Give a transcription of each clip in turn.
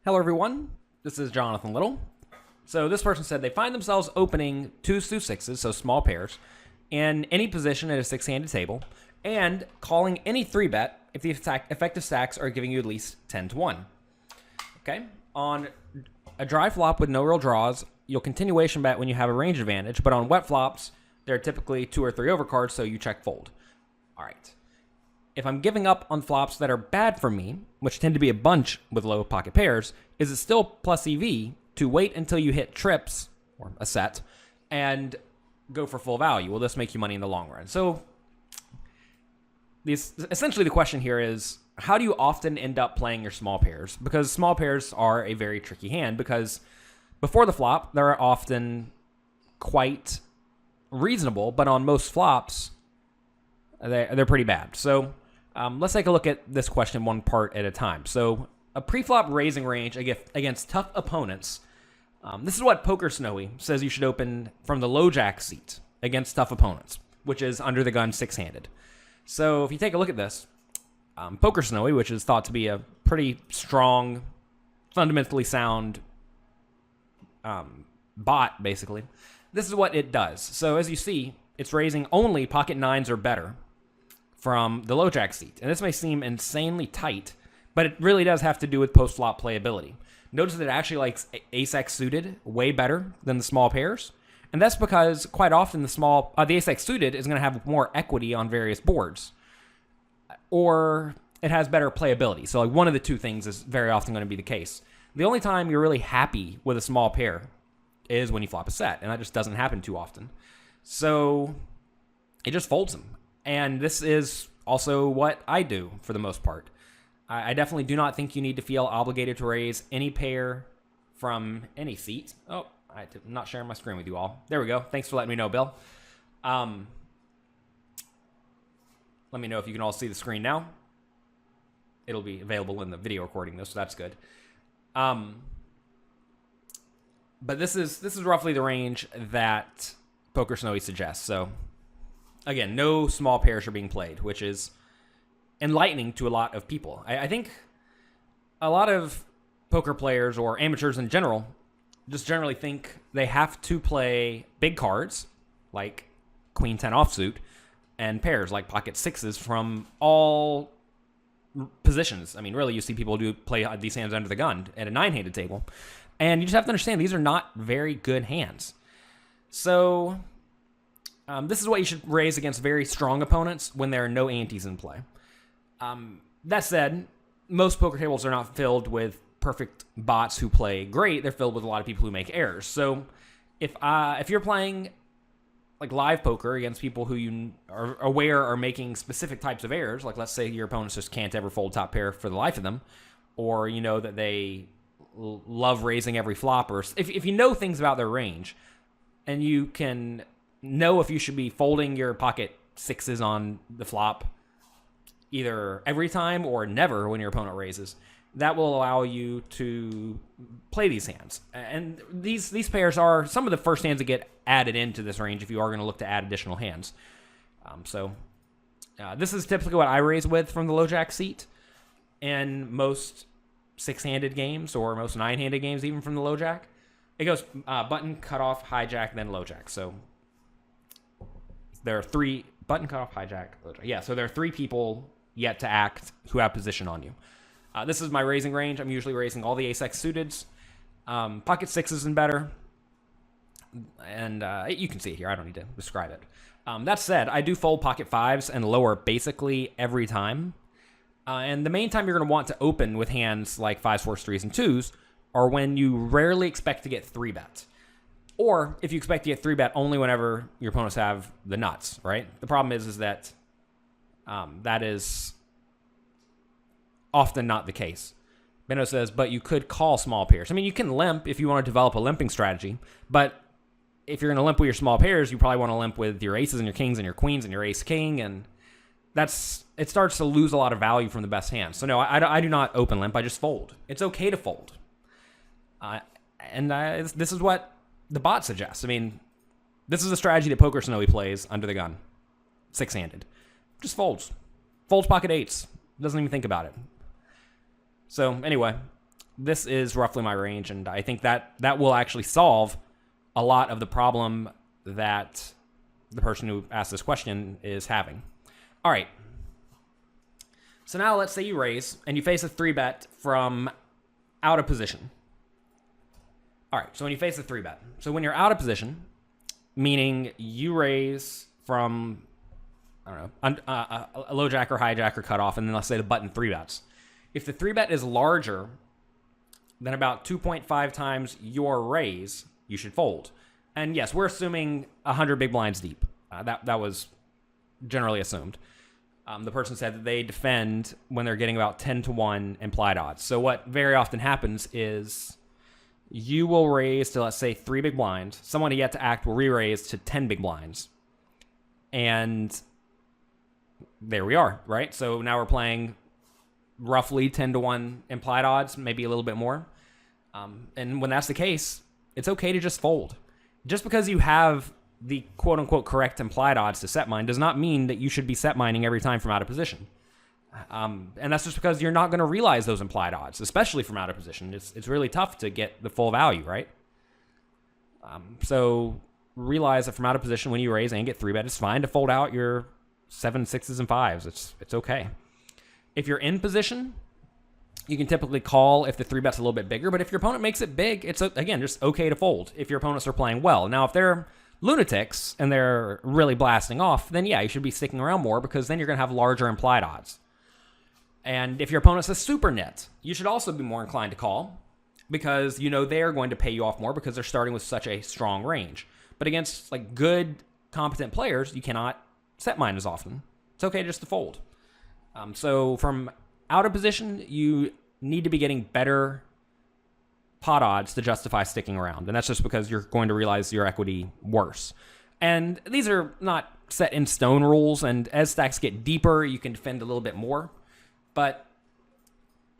Hello, everyone. This is Jonathan Little. So this person said they find themselves opening twos through sixes, so small pairs, in any position at a six-handed table, and calling any three bet if the effective stacks are giving you at least 10 to 1. Okay? On a dry flop with no real draws, you'll continuation bet when you have a range advantage, but on wet flops, there are typically 2 or 3 overcards, so you check fold. All right. If I'm giving up on flops that are bad for me, which tend to be a bunch with low pocket pairs, is it still plus EV to wait until you hit trips, or a set, and go for full value? Will this make you money in the long run? So essentially the question here is, how do you often end up playing your small pairs? Because small pairs are a very tricky hand, because before the flop, they're often quite reasonable, but on most flops, they're pretty bad. So let's take a look at this question one part at a time. So a pre-flop raising range against tough opponents. This is what Poker Snowy says you should open from the low jack seat against tough opponents, which is under the gun six-handed. So if you take a look at this, Poker Snowy, which is thought to be a pretty strong, fundamentally sound bot, basically, this is what it does. So as you see, it's raising only pocket nines or better from the low jack seat. And this may seem insanely tight, but it really does have to do with post-flop playability. Notice that it actually likes ace-x suited way better than the small pairs. And that's because quite often the ace-x suited is going to have more equity on various boards. Or it has better playability. So like one of the two things is very often going to be the case. The only time you're really happy with a small pair is when you flop a set. And that just doesn't happen too often. So it just folds them. And this is also what I do for the most part. I definitely do not think you need to feel obligated to raise any pair from any seat. Oh, I'm not sharing my screen with you all. There we go. Thanks for letting me know, Bill. Let me know if you can all see the screen now. It'll be available in the video recording, though, so that's good. But this is roughly the range that Poker Snowy suggests. So again, no small pairs are being played, which is enlightening to a lot of people. I think a lot of poker players or amateurs in general just generally think they have to play big cards like Queen 10 offsuit and pairs like pocket sixes from all positions. I mean, really, you see people play these hands under the gun at a nine-handed table. And you just have to understand these are not very good hands. So this is what you should raise against very strong opponents when there are no antes in play. That said, most poker tables are not filled with perfect bots who play great. They're filled with a lot of people who make errors. So if you're playing like live poker against people who you are aware are making specific types of errors, like let's say your opponents just can't ever fold top pair for the life of them, or you know that they love raising every flop, or if you know things about their range, and you can know if you should be folding your pocket sixes on the flop either every time or never when your opponent raises, that will allow you to play these hands. And these pairs are some of the first hands that get added into this range if you are going to look to add additional hands. This is typically what I raise with from the low jack seat in most six-handed games or most nine-handed games, even from the low jack. It goes button, cutoff, hijack, then low jack. So there are 3 button, cutoff, hijack, low jack. Yeah, so there are 3 people yet to act who have position on you. This is my raising range. I'm usually raising all the ace-x suiteds, pocket sixes and better, and you can see it here. I don't need to describe it. That said, I do fold pocket fives and lower basically every time. And the main time you're going to want to open with hands like fives, fours, threes, and twos are when you rarely expect to get 3-bet. Or if you expect to get 3-bet only whenever your opponents have the nuts, right? The problem is that that is often not the case. Benno says, but you could call small pairs. I mean, you can limp if you want to develop a limping strategy, but if you're going to limp with your small pairs, you probably want to limp with your aces and your kings and your queens and your ace-king, and it starts to lose a lot of value from the best hands. So no, I do not open limp. I just fold. It's okay to fold. This is what the bot suggests. I mean, this is a strategy that Poker Snowy plays under the gun, six-handed. Just folds. Folds pocket eights. Doesn't even think about it. So anyway, this is roughly my range, and I think that will actually solve a lot of the problem that the person who asked this question is having. All right. So now let's say you raise, and you face a 3-bet from out of position. All right, so when you face a 3-bet. So when you're out of position, meaning you raise from, I don't know, a low jack or high jack or cutoff, and then let's say the button 3-bets. If the 3-bet is larger than about 2.5 times your raise, you should fold. And yes, we're assuming 100 big blinds deep. That was generally assumed. The person said that they defend when they're getting about 10-1 implied odds. So what very often happens is you will raise to, let's say, 3 big blinds. Someone yet to act will re-raise to 10 big blinds. And there we are, right? So now we're playing roughly 10-1 implied odds, maybe a little bit more. And when that's the case, it's okay to just fold. Just because you have the quote-unquote correct implied odds to set mine does not mean that you should be set mining every time from out of position. And that's just because you're not going to realize those implied odds, especially from out of position. It's really tough to get the full value, right? So realize that from out of position, when you raise and get 3-bet, it's fine to fold out your 7, 6s, and 5s. It's okay. If you're in position, you can typically call if the 3-bet's a little bit bigger, but if your opponent makes it big, it's, again, just okay to fold if your opponents are playing well. Now, if they're lunatics and they're really blasting off, then yeah, you should be sticking around more because then you're going to have larger implied odds. And if your opponent's a super net, you should also be more inclined to call because you know they're going to pay you off more because they're starting with such a strong range. But against like good, competent players, you cannot set mine as often. It's okay just to fold. So from out of position, you need to be getting better pot odds to justify sticking around. And that's just because you're going to realize your equity worse. And these are not set in stone rules. And as stacks get deeper, you can defend a little bit more. But,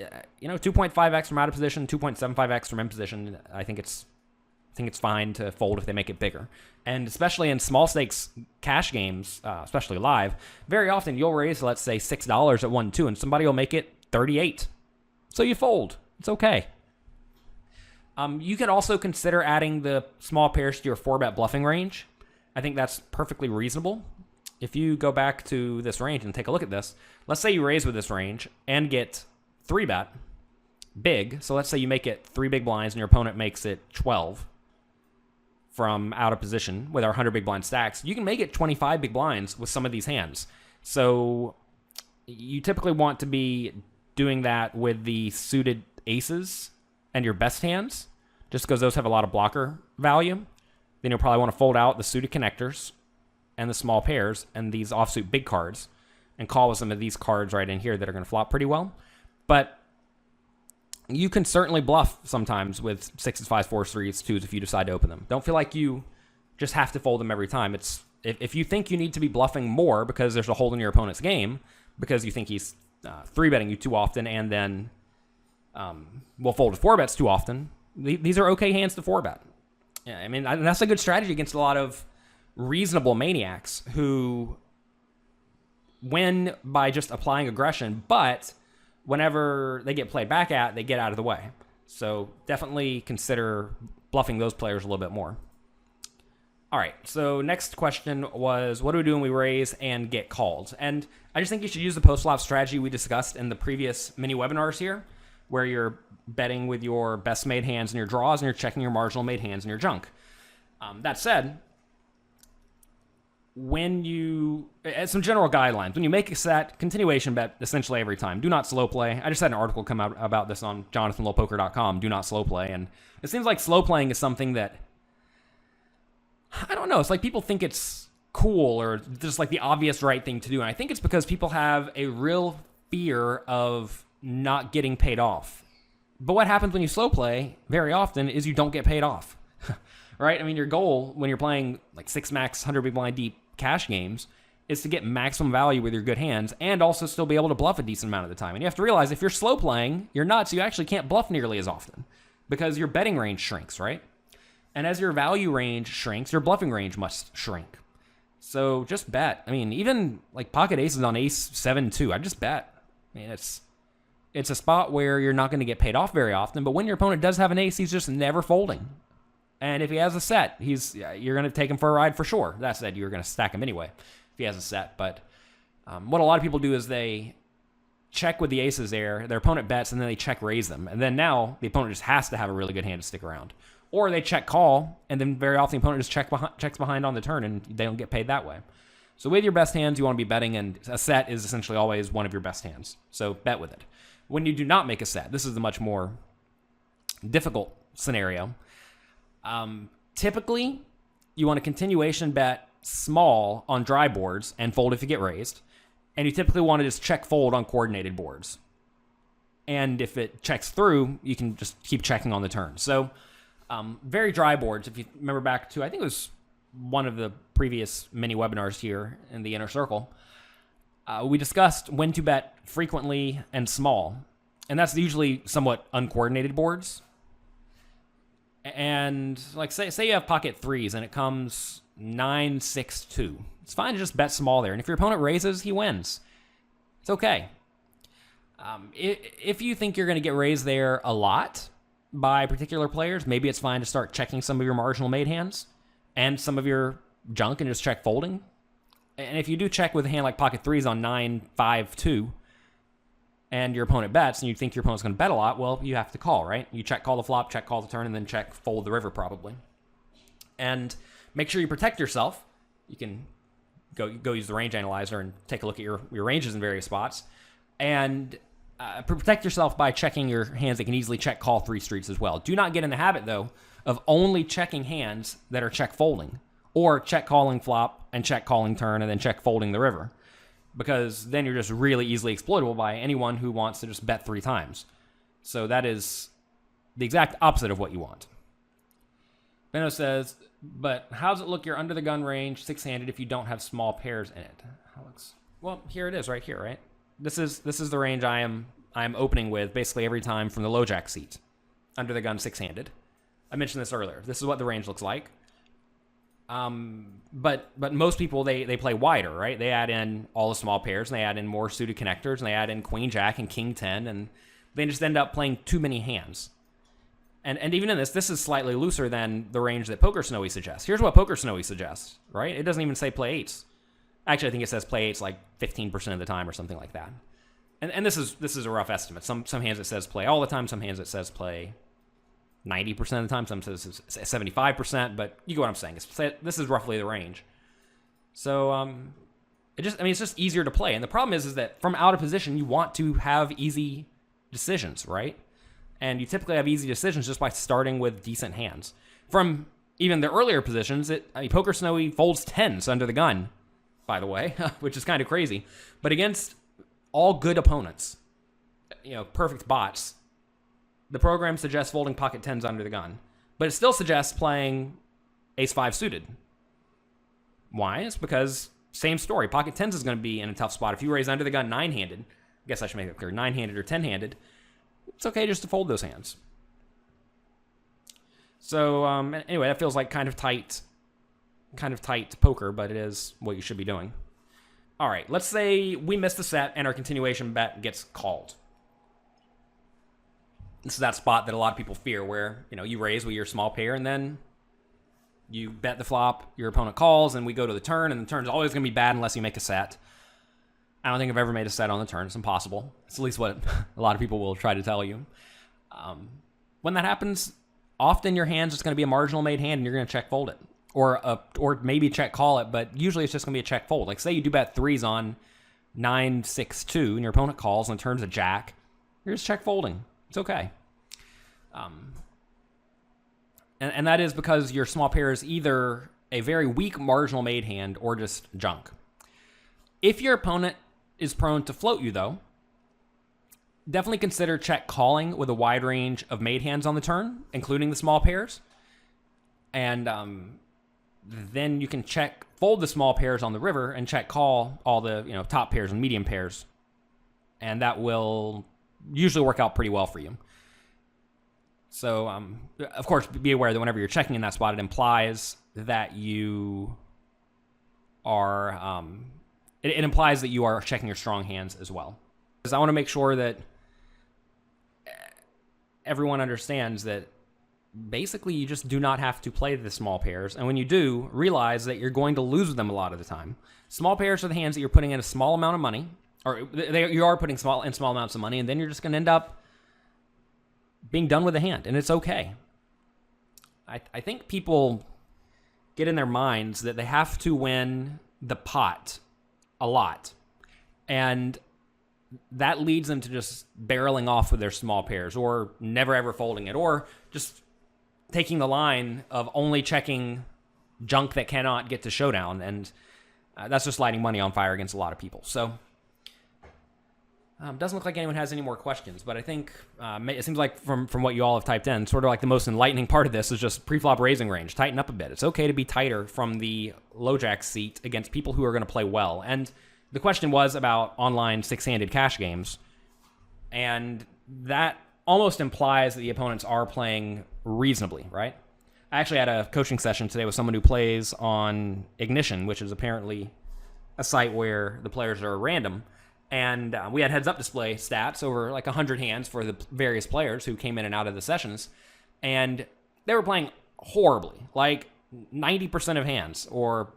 2.5x from out of position, 2.75x from in position, I think it's fine to fold if they make it bigger. And especially in small stakes cash games, especially live, very often you'll raise, let's say, $6 at 1-2, and somebody will make it 38. So you fold. It's okay. You could also consider adding the small pairs to your 4-bet bluffing range. I think that's perfectly reasonable. If you go back to this range and take a look at this, let's say you raise with this range and get 3-bet big. So let's say you make it 3 big blinds and your opponent makes it 12 from out of position with our 100 big blind stacks. You can make it 25 big blinds with some of these hands. So you typically want to be doing that with the suited aces and your best hands, just because those have a lot of blocker value. Then you'll probably want to fold out the suited connectors and the small pairs and these offsuit big cards and call with some of these cards right in here that are going to flop pretty well. But you can certainly bluff sometimes with 6s, 5s, 4s, 3s, 2s if you decide to open them. Don't feel like you just have to fold them every time. It's if you think you need to be bluffing more because there's a hole in your opponent's game, because you think he's 3-betting you too often and then will fold to 4-bets too often, these are okay hands to 4-bet. Yeah, I mean, that's a good strategy against a lot of reasonable maniacs who win by just applying aggression, but whenever they get played back at, they get out of the way. So definitely consider bluffing those players a little bit more. All right, so next question was, what do we do when we raise and get called? And I just think you should use the post-flop strategy we discussed in the previous mini webinars here, where you're betting with your best made hands and your draws, and you're checking your marginal made hands and your junk. That said, some general guidelines. When you make a set, continuation bet essentially every time. Do not slow play. I just had an article come out about this on jonathanlowpoker.com. Do not slow play. And it seems like slow playing is something that, I don't know, it's like people think it's cool or just like the obvious right thing to do. And I think it's because people have a real fear of not getting paid off. But what happens when you slow play very often is you don't get paid off. Right? I mean, your goal when you're playing like 6 max, 100 big blind deep cash games is to get maximum value with your good hands and also still be able to bluff a decent amount of the time. And you have to realize if you're slow playing, you're nuts. You actually can't bluff nearly as often because your betting range shrinks, right? And as your value range shrinks, your bluffing range must shrink. So just bet. I mean, even like pocket aces on ace 7-2, I just bet. I mean, It's a spot where you're not going to get paid off very often, but when your opponent does have an ace, he's just never folding. And if he has a set, you're going to take him for a ride for sure. That said, you're going to stack him anyway if he has a set. But what a lot of people do is they check with the aces there, their opponent bets, and then they check raise them. And then now the opponent just has to have a really good hand to stick around. Or they check call, and then very often the opponent just checks behind on the turn, and they don't get paid that way. So with your best hands, you want to be betting, and a set is essentially always one of your best hands. So bet with it. When you do not make a set, this is the much more difficult scenario. Typically, you want a continuation bet small on dry boards and fold if you get raised. And you typically want to just check fold on coordinated boards. And if it checks through, you can just keep checking on the turn. So very dry boards, if you remember back to, I think it was one of the previous mini webinars here in the inner circle, we discussed when to bet frequently and small. And that's usually somewhat uncoordinated boards. And like say you have pocket threes and it comes 9-6-2. It's fine to just bet small there. And if your opponent raises, he wins. It's okay. If you think you're going to get raised there a lot by particular players, maybe it's fine to start checking some of your marginal made hands and some of your junk and just check folding. And if you do check with a hand like pocket threes on 9-5-2 and your opponent bets and you think your opponent's going to bet a lot, well, you have to call, right? You check call the flop, check call the turn, and then check fold the river probably. And make sure you protect yourself. You can go use the range analyzer and take a look at your ranges in various spots. And protect yourself by checking your hands that can easily check call three streets as well. Do not get in the habit, though, of only checking hands that are check folding, or check calling flop and check calling turn and then check folding the river, because then you're just really easily exploitable by anyone who wants to just bet three times. So that is the exact opposite of what you want. Benno says, but how does it look you're under the gun range six-handed if you don't have small pairs in it? Well, here it is right here, right? This is the range I am opening with basically every time from the low jack seat. Under the gun six-handed. I mentioned this earlier. This is what the range looks like. But most people, they play wider, right? They add in all the small pairs, and they add in more suited connectors, and they add in queen jack and king 10, and they just end up playing too many hands. And even in this is slightly looser than the range that Poker Snowy suggests. Here's what Poker Snowy suggests, right? It doesn't even say play eights. Actually, I think it says play eights like 15% of the time or something like that. And this is a rough estimate. Some hands it says play all the time, some hands it says play 90% of the time, some says 75%, but you get what I'm saying. This is roughly the range. So it's just easier to play. And the problem is that from out of position, you want to have easy decisions, right? And you typically have easy decisions just by starting with decent hands. From even the earlier positions, Poker Snowy folds tens under the gun, by the way, which is kind of crazy. But against all good opponents, perfect bots, the program suggests folding pocket tens under the gun. But it still suggests playing ace-5 suited. Why? It's because, same story, pocket tens is going to be in a tough spot. If you raise under the gun nine-handed, I guess I should make it clear, nine-handed or 10-handed, it's okay just to fold those hands. So anyway, that feels like kind of tight poker, but it is what you should be doing. All right, let's say we miss the set and our continuation bet gets called. This is that spot that a lot of people fear where, you raise with your small pair and then you bet the flop, your opponent calls, and we go to the turn, and the turn's always going to be bad unless you make a set. I don't think I've ever made a set on the turn. It's impossible. It's at least what a lot of people will try to tell you. When that happens, often your hand's just going to be a marginal made hand, and you're going to check fold it. Or maybe check call it, but usually it's just going to be a check fold. Like, say you do bet threes on 9-6-2, and your opponent calls and turns a jack. You're just check folding. It's okay. And that is because your small pair is either a very weak marginal made hand or just junk. If your opponent is prone to float you, though, definitely consider check calling with a wide range of made hands on the turn, including the small pairs. And then you can check fold the small pairs on the river and check call all the top pairs and medium pairs. And that will usually work out pretty well for you. So, of course, be aware that whenever you're checking in that spot, it implies that you are... It implies that you are checking your strong hands as well. Because I want to make sure that everyone understands that basically you just do not have to play the small pairs. And when you do, realize that you're going to lose them a lot of the time. Small pairs are the hands that you're putting in a small amount of money, or you are putting small amounts of money, and then you're just going to end up being done with the hand, and it's okay. I think people get in their minds that they have to win the pot a lot, and that leads them to just barreling off with their small pairs, or never ever folding it, or just taking the line of only checking junk that cannot get to showdown, and that's just lighting money on fire against a lot of people. So doesn't look like anyone has any more questions, but I think it seems like from what you all have typed in, sort of like the most enlightening part of this is just pre-flop raising range. Tighten up a bit. It's okay to be tighter from the low jack seat against people who are going to play well. And the question was about online six-handed cash games, and that almost implies that the opponents are playing reasonably, right? I actually had a coaching session today with someone who plays on Ignition, which is apparently a site where the players are random. And we had heads-up display stats over like 100 hands for the various players who came in and out of the sessions. And they were playing horribly, like 90% of hands, or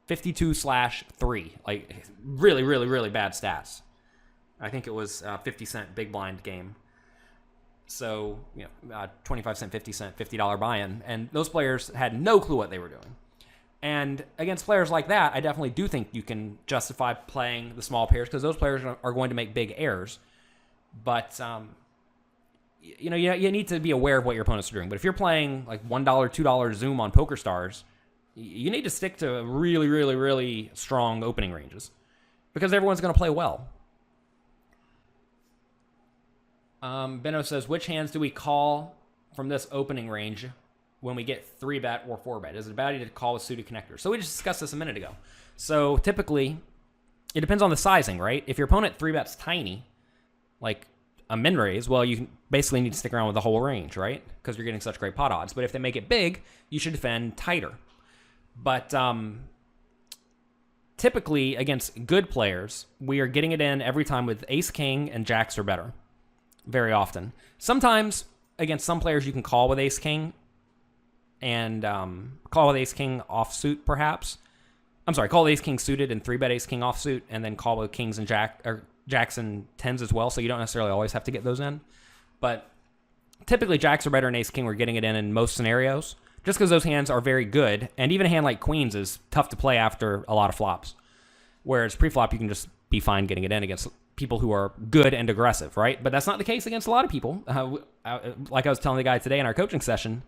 52/3. Like really, really, really bad stats. I think it was 50-cent big blind game. So, 25-cent, 50-cent, $50 buy-in. And those players had no clue what they were doing. And against players like that, I definitely do think you can justify playing the small pairs, because those players are going to make big errors. But, you need to be aware of what your opponents are doing. But if you're playing like $1, $2 Zoom on PokerStars, you need to stick to really, really, really strong opening ranges, because everyone's going to play well. Benno says, which hands do we call from this opening range when we get 3-bet or 4-bet? Is it a bad idea to call with suited connectors? So we just discussed this a minute ago. So typically, it depends on the sizing, right? If your opponent 3-bets tiny, like a min raise, well, you basically need to stick around with the whole range, right? Because you're getting such great pot odds. But if they make it big, you should defend tighter. But typically, against good players, we are getting it in every time with ace, king, and jacks or better. Very often. Sometimes, against some players, you can call with ace, king, and call with ace, king offsuit, perhaps. I'm sorry, call with ace, king suited and 3-bet ace, king offsuit, and then call with kings and jacks and tens as well, so you don't necessarily always have to get those in. But typically, jacks are better than ace, king. We're getting it in most scenarios, just because those hands are very good, and even a hand like queens is tough to play after a lot of flops. Whereas pre-flop, you can just be fine getting it in against people who are good and aggressive, right? But that's not the case against a lot of people. Like I was telling the guy today in our coaching session,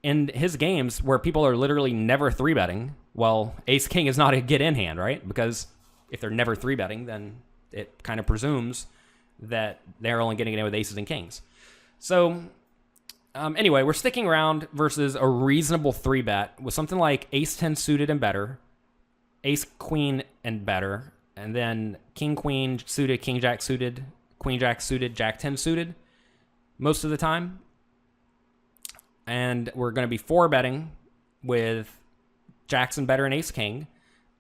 in his games where people are literally never 3-betting, well, ace-king is not a get-in hand, right? Because if they're never 3-betting, then it kind of presumes that they're only getting it in with aces and kings. So anyway, we're sticking around versus a reasonable 3-bet with something like ace-10 suited and better, ace-queen and better, and then king-queen suited, king-jack suited, queen-jack suited, jack-10 suited most of the time. And we're going to be 4-betting with jacks and better and ace-king,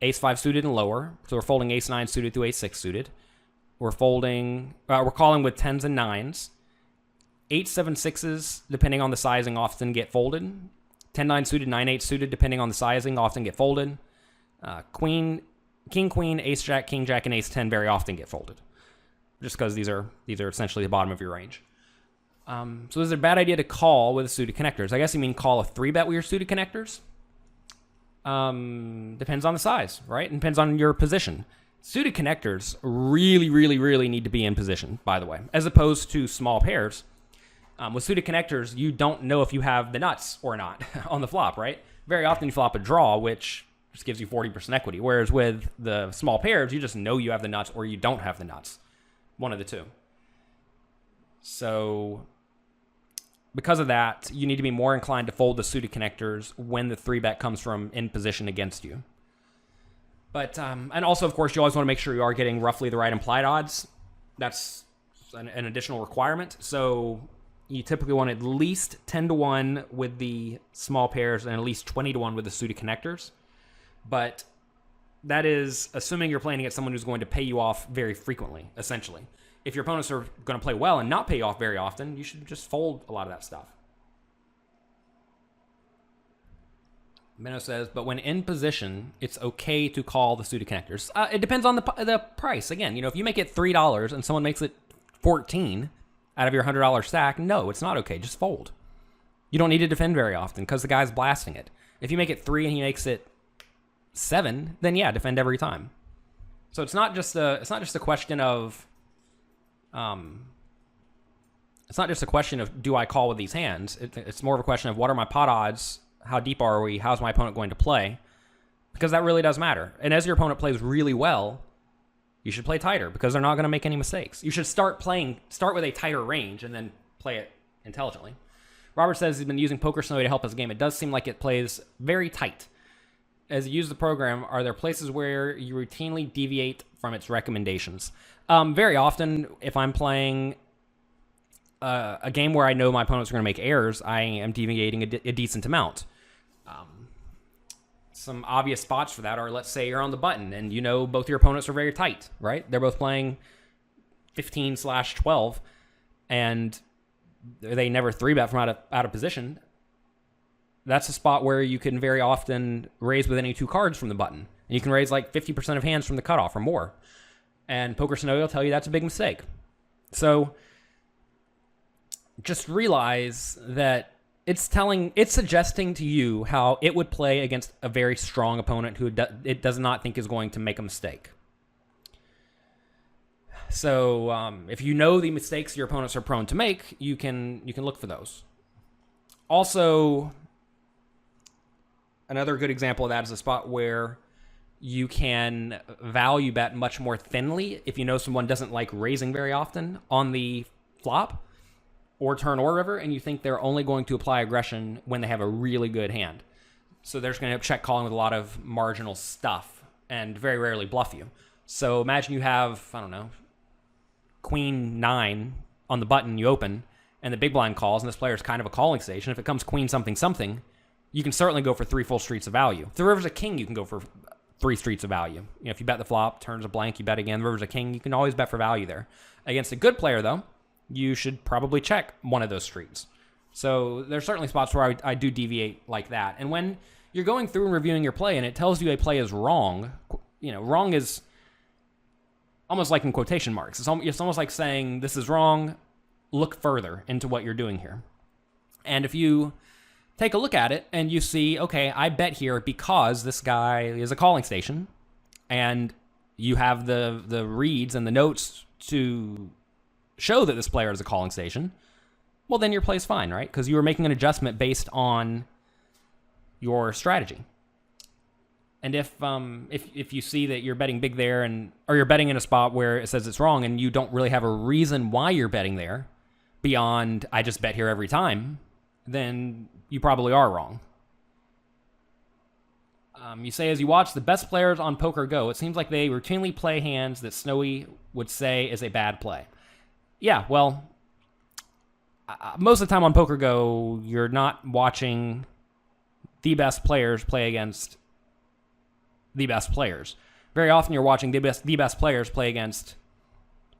ace-5 suited and lower. So we're folding ace-9 suited through ace-6 suited. We're calling with 10s and 9s. 8-7 6s, depending on the sizing, often get folded. 10-9 suited, 9-8 suited, depending on the sizing, often get folded. King, queen, ace, jack, king, jack, and ace 10 very often get folded, just because these are essentially the bottom of your range. So is it a bad idea to call with suited connectors? I guess you mean call a 3-bet with your suited connectors? Depends on the size, right? And depends on your position. Suited connectors really, really, really need to be in position, by the way, as opposed to small pairs. With suited connectors, you don't know if you have the nuts or not on the flop, right? Very often you flop a draw, which just gives you 40% equity. Whereas with the small pairs, you just know you have the nuts or you don't have the nuts. One of the two. So because of that, you need to be more inclined to fold the suited connectors when the 3-bet comes from in position against you. But, and also, of course, you always want to make sure you are getting roughly the right implied odds. That's an additional requirement. So you typically want at least 10-1 with the small pairs and at least 20-1 with the suited connectors. But that is assuming you're playing against someone who's going to pay you off very frequently, essentially. if your opponents are going to play well and not pay off very often, you should just fold a lot of that stuff. Menno says, but when in position, it's okay to call the suited connectors. It depends on the price. Again, if you make it $3 and someone makes it $14 out of your $100 stack, no, it's not okay. Just fold. You don't need to defend very often because the guy's blasting it. If you make it 3 and he makes it 7, then yeah, defend every time. So it's not just a question of do I call with these hands? It's more of a question of what are my pot odds? How deep are we? How's my opponent going to play? Because that really does matter. And as your opponent plays really well, you should play tighter because they're not going to make any mistakes. You should start with a tighter range and then play it intelligently. Robert says he's been using Poker Snowy to help his game. It does seem like it plays very tight. As you use the program, are there places where you routinely deviate from its recommendations? Very often, if I'm playing a game where I know my opponents are going to make errors, I am deviating a decent amount. Some obvious spots for that are, let's say you're on the button and both your opponents are very tight, right? They're both playing 15/12 and they never 3-bet from out of position. That's a spot where you can very often raise with any 2 cards from the button. And you can raise like 50% of hands from the cutoff or more. And Poker Snowy will tell you that's a big mistake. So just realize that it's suggesting to you how it would play against a very strong opponent who it does not think is going to make a mistake. So if you know the mistakes your opponents are prone to make, you can look for those. Also, another good example of that is a spot where you can value bet much more thinly if you know someone doesn't like raising very often on the flop or turn or river, and you think they're only going to apply aggression when they have a really good hand. So they're just going to check calling with a lot of marginal stuff and very rarely bluff you. So imagine you have, I don't know, Queen 9 on the button you open, and the big blind calls, and this player is kind of a calling station. If it comes Queen something something, you can certainly go for 3 full streets of value. If the river's a king, you can go for 3 streets of value. If you bet the flop, turns a blank, you bet again, the river's a king, you can always bet for value there. Against a good player, though, you should probably check one of those streets. So there's certainly spots where I do deviate like that. And when you're going through and reviewing your play and it tells you a play is wrong, wrong is almost like in quotation marks. It's almost like saying, this is wrong, look further into what you're doing here. And if you take a look at it and you see, okay, I bet here because this guy is a calling station, and you have the reads and the notes to show that this player is a calling station, well, then your play's fine, right? Because you were making an adjustment based on your strategy. And if you see that you're betting big there, or you're betting in a spot where it says it's wrong and you don't really have a reason why you're betting there beyond I just bet here every time, then you probably are wrong. You say, as you watch the best players on Poker Go, it seems like they routinely play hands that Snowy would say is a bad play. Yeah, well, most of the time on Poker Go, you're not watching the best players play against the best players. Very often you're watching the best players play against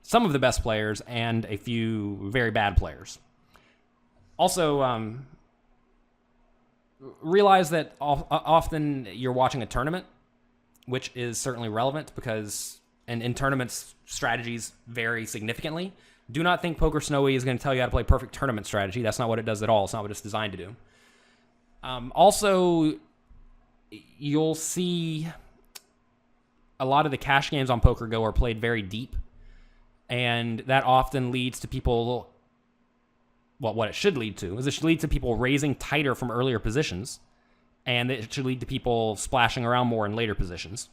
some of the best players and a few very bad players. Also, realize that often you're watching a tournament, which is certainly relevant because in tournaments, strategies vary significantly. Do not think Poker Snowy is going to tell you how to play perfect tournament strategy. That's not what it does at all. It's not what it's designed to do. Also, you'll see a lot of the cash games on Poker Go are played very deep, and that often leads to people, well, what it should lead to is it should lead to people raising tighter from earlier positions, and it should lead to people splashing around more in later positions.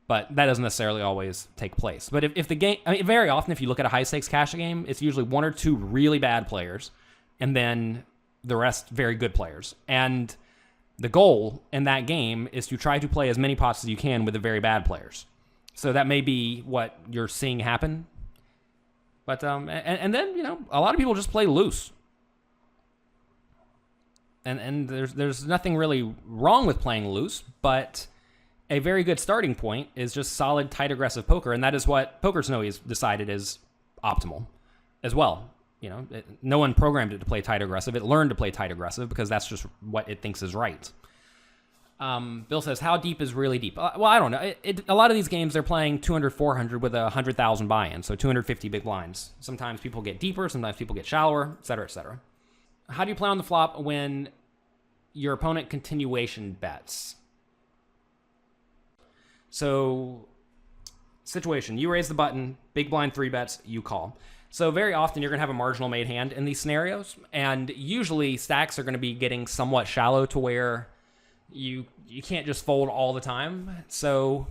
But that doesn't necessarily always take place. But if the game, very often if you look at a high-stakes cash game, it's usually 1 or 2 really bad players, and then the rest very good players. And the goal in that game is to try to play as many pots as you can with the very bad players. So that may be what you're seeing happen. But and then a lot of people just play loose. And there's nothing really wrong with playing loose, but a very good starting point is just solid, tight, aggressive poker, and that is what Poker Snowy has decided is optimal as well. No one programmed it to play tight aggressive. It learned to play tight aggressive because that's just what it thinks is right. Bill says, how deep is really deep? Well, I don't know. A lot of these games, they're playing 200, 400 with 100,000 buy-in, so 250 big blinds. Sometimes people get deeper, sometimes people get shallower, et cetera, et cetera. How do you play on the flop when your opponent continuation bets? So, situation, you raise the button, big blind 3 bets, you call. So very often you're going to have a marginal made hand in these scenarios, and usually stacks are going to be getting somewhat shallow to where you can't just fold all the time. So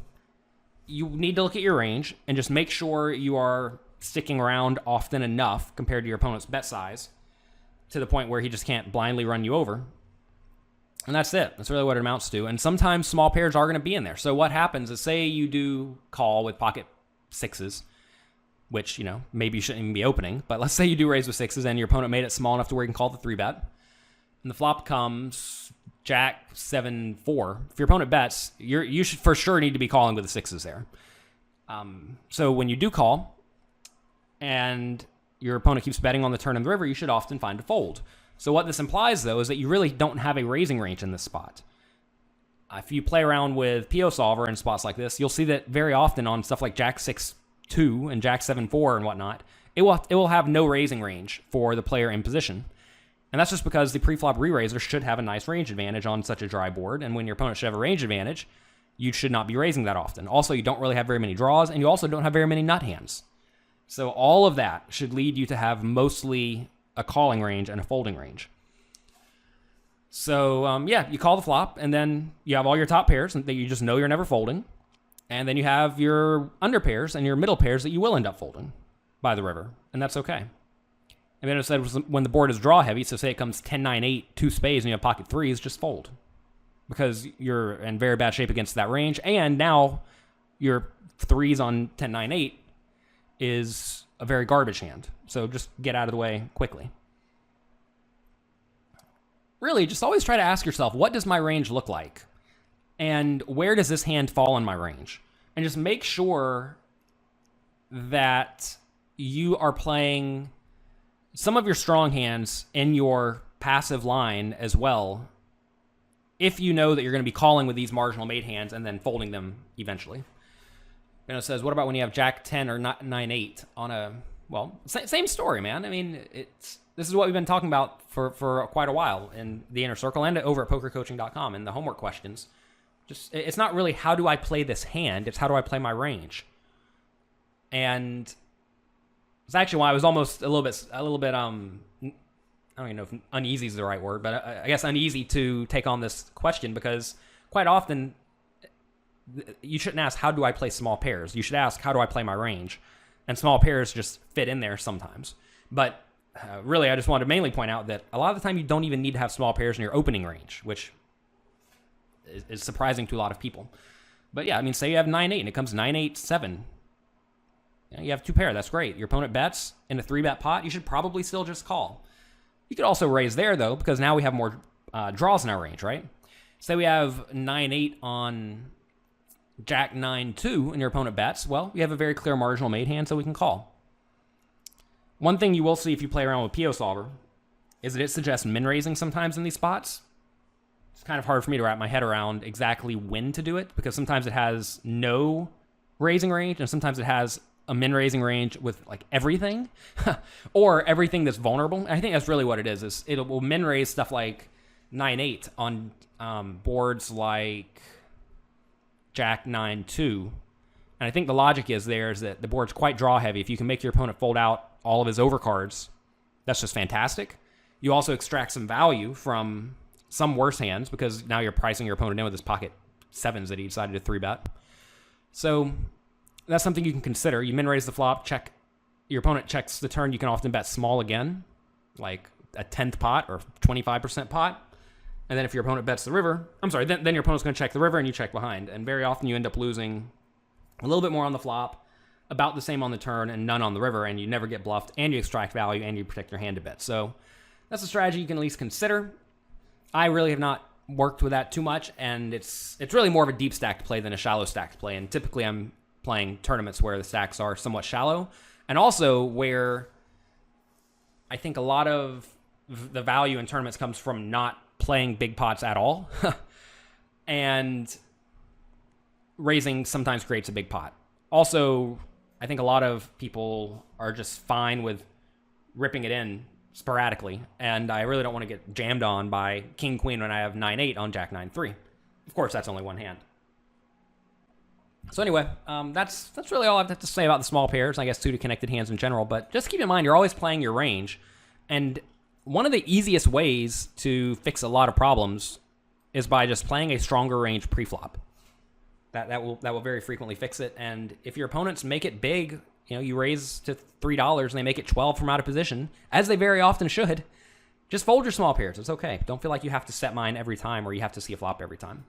you need to look at your range and just make sure you are sticking around often enough compared to your opponent's bet size to the point where he just can't blindly run you over. And that's it. That's really what it amounts to. And sometimes small pairs are going to be in there. So what happens is, say you do call with pocket 6s, which, maybe you shouldn't even be opening. But let's say you do raise with 6s and your opponent made it small enough to where you can call the 3-bet. And the flop comes Jack 7-4. If your opponent bets, you should for sure need to be calling with the 6s there. So when you do call and your opponent keeps betting on the turn and the river, you should often find a fold. So what this implies, though, is that you really don't have a raising range in this spot. If you play around with PO Solver in spots like this, you'll see that very often on stuff like Jack 6-2 and Jack 7-4 and whatnot, it will have no raising range for the player in position. And that's just because the pre-flop re-raiser should have a nice range advantage on such a dry board, and when your opponent should have a range advantage, you should not be raising that often. Also, you don't really have very many draws, and you also don't have very many nut hands. So all of that should lead you to have mostly a calling range and a folding range. So, you call the flop, and then you have all your top pairs that you just know you're never folding. And then you have your under pairs and your middle pairs that you will end up folding by the river, and that's okay. And then it said when the board is draw heavy, so say it comes 10-9-8, 2 spades, and you have pocket 3s, just fold. Because you're in very bad shape against that range, and now your 3s on 10-9-8 is a very garbage hand. So just get out of the way quickly. Really, just always try to ask yourself, what does my range look like? And where does this hand fall in my range? And just make sure that you are playing some of your strong hands in your passive line as well, if you know that you're going to be calling with these marginal made hands and then folding them eventually. And it says, what about when you have Jack 10 or 9-8 on a... Well, same story, man. I mean, this is what we've been talking about for quite a while in the inner circle and over at pokercoaching.com in the homework questions. It's not really how do I play this hand, it's how do I play my range. And it's actually why I was almost a little bit I don't even know if uneasy is the right word, but I guess uneasy to take on this question, because quite often you shouldn't ask how do I play small pairs. You should ask how do I play my range. And small pairs just fit in there sometimes. But really, I just wanted to mainly point out that a lot of the time you don't even need to have small pairs in your opening range, which is surprising to a lot of people. But yeah, I mean, say you have 9-8 and it comes 9-8-7. You have 2 pair, that's great. Your opponent bets in a 3-bet pot, you should probably still just call. You could also raise there, though, because now we have more draws in our range, right? Say we have 9-8 on Jack 9-2 and your opponent bets, well, you have a very clear marginal made hand, so we can call. One thing you will see if you play around with PO Solver is that it suggests min raising sometimes in these spots. It's kind of hard for me to wrap my head around exactly when to do it, because sometimes it has no raising range and sometimes it has a min raising range with like everything or everything that's vulnerable. And I think that's really what it is it will min raise stuff like 9-8 on boards like Jack 9-2. And I think the logic is that the board's quite draw heavy. If you can make your opponent fold out all of his overcards, that's just fantastic. You also extract some value from some worse hands, because now you're pricing your opponent in with his pocket 7s that he decided to 3-bet. So that's something you can consider. You min raise the flop, check. Your opponent checks the turn. You can often bet small again, like a 10th pot or 25% pot. And then if your opponent bets the river, then your opponent's going to check the river and you check behind. And very often you end up losing a little bit more on the flop, about the same on the turn, and none on the river, and you never get bluffed, and you extract value, and you protect your hand a bit. So that's a strategy you can at least consider. I really have not worked with that too much, and it's really more of a deep stacked play than a shallow stacked play. And typically I'm playing tournaments where the stacks are somewhat shallow, And also where I think a lot of the value in tournaments comes from not playing big pots at all. And raising sometimes creates a big pot. Also, I think a lot of people are just fine with ripping it in sporadically, and I really don't want to get jammed on by king queen when I have 9-8 on jack 9-3. Of course, that's only one hand. So anyway, that's really all I have to say about the small pairs, I guess suited connected hands in general, but just keep in mind you're always playing your range, and one of the easiest ways to fix a lot of problems is by just playing a stronger range pre-flop. That will very frequently fix it, and if your opponents make it big, you raise to $3 and they make it 12 from out of position, as they very often should, just fold your small pairs. It's okay. Don't feel like you have to set mine every time or you have to see a flop every time.